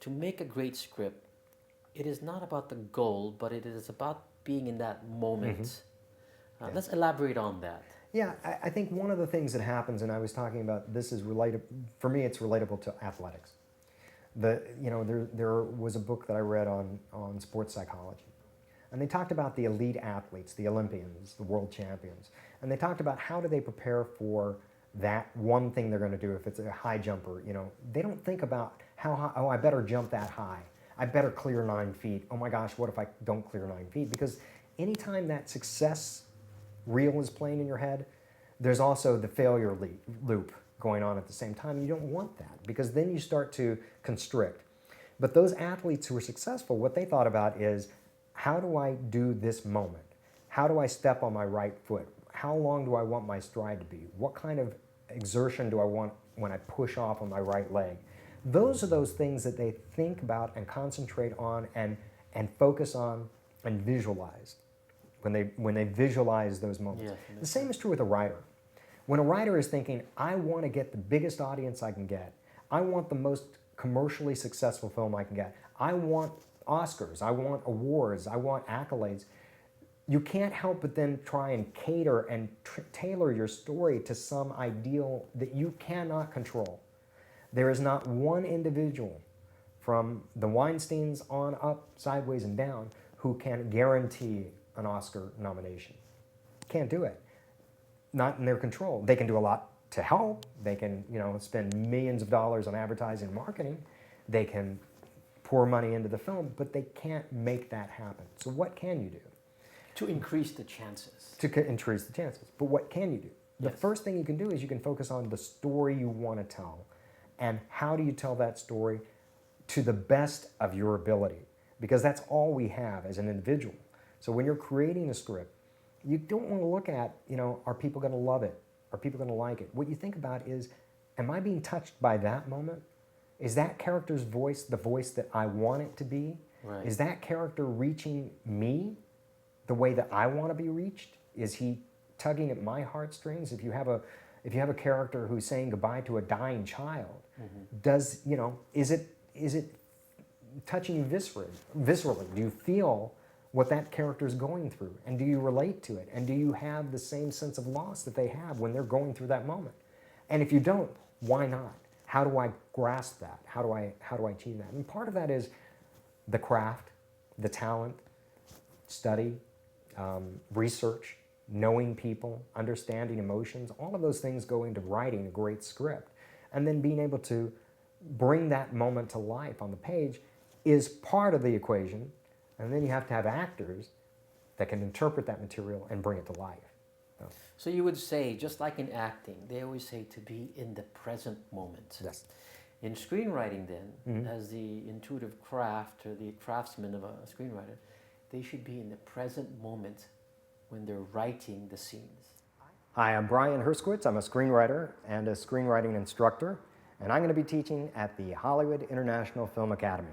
to make a great script, it is not about the goal, but it is about being in that moment. Let's elaborate on that. Yeah, I think one of the things that happens, and I was talking about this is related, for me it's relatable to athletics. There was a book that I read on sports psychology. And they talked about the elite athletes, the Olympians, the world champions. And they talked about how do they prepare for that one thing they're going to do. If it's a high jumper, they don't think about how high, oh, I better jump that high. I better clear 9 feet. Oh my gosh, what if I don't clear 9 feet? Because anytime that success reel is playing in your head, there's also the failure loop going on at the same time. You don't want that because then you start to constrict. But those athletes who are successful, what they thought about is, how do I do this moment? How do I step on my right foot? How long do I want my stride to be? What kind of exertion do I want when I push off on my right leg? Those are those things that they think about and concentrate on and focus on and visualize when they visualize those moments. Yeah, the same is true with a writer. When a writer is thinking, I want to get the biggest audience I can get. I want the most commercially successful film I can get. I want Oscars, I want awards, I want accolades. You can't help but then try and cater and tailor your story to some ideal that you cannot control. There is not one individual from the Weinsteins on up, sideways, and down who can guarantee an Oscar nomination. Can't do it. Not in their control. They can do a lot to help. They can, spend millions of dollars on advertising and marketing. They can pour money into the film, but they can't make that happen. So what can you do? To increase the chances. To increase the chances. But what can you do? The Yes. first thing you can do is you can focus on the story you want to tell. And how do you tell that story to the best of your ability? Because that's all we have as an individual. So when you're creating a script, you don't want to look at, are people going to love it? Are people going to like it? What you think about is, am I being touched by that moment? Is that character's voice the voice that I want it to be? Right. Is that character reaching me the way that I want to be reached? Is he tugging at my heartstrings? If you have a character who's saying goodbye to a dying child, is it touching you viscerally? Do you feel what that character is going through? And do you relate to it? And do you have the same sense of loss that they have when they're going through that moment? And if you don't, why not? How do I grasp that? How do I achieve that? And part of that is the craft, the talent, study, research, knowing people, understanding emotions. All of those things go into writing a great script. And then being able to bring that moment to life on the page is part of the equation. And then you have to have actors that can interpret that material and bring it to life. So you would say, just like in acting, they always say to be in the present moment. Yes. In screenwriting then, as the intuitive craft or the craftsman of a screenwriter, they should be in the present moment when they're writing the scenes. Hi, I'm Brian Herskowitz. I'm a screenwriter and a screenwriting instructor, and I'm going to be teaching at the Hollywood International Film Academy.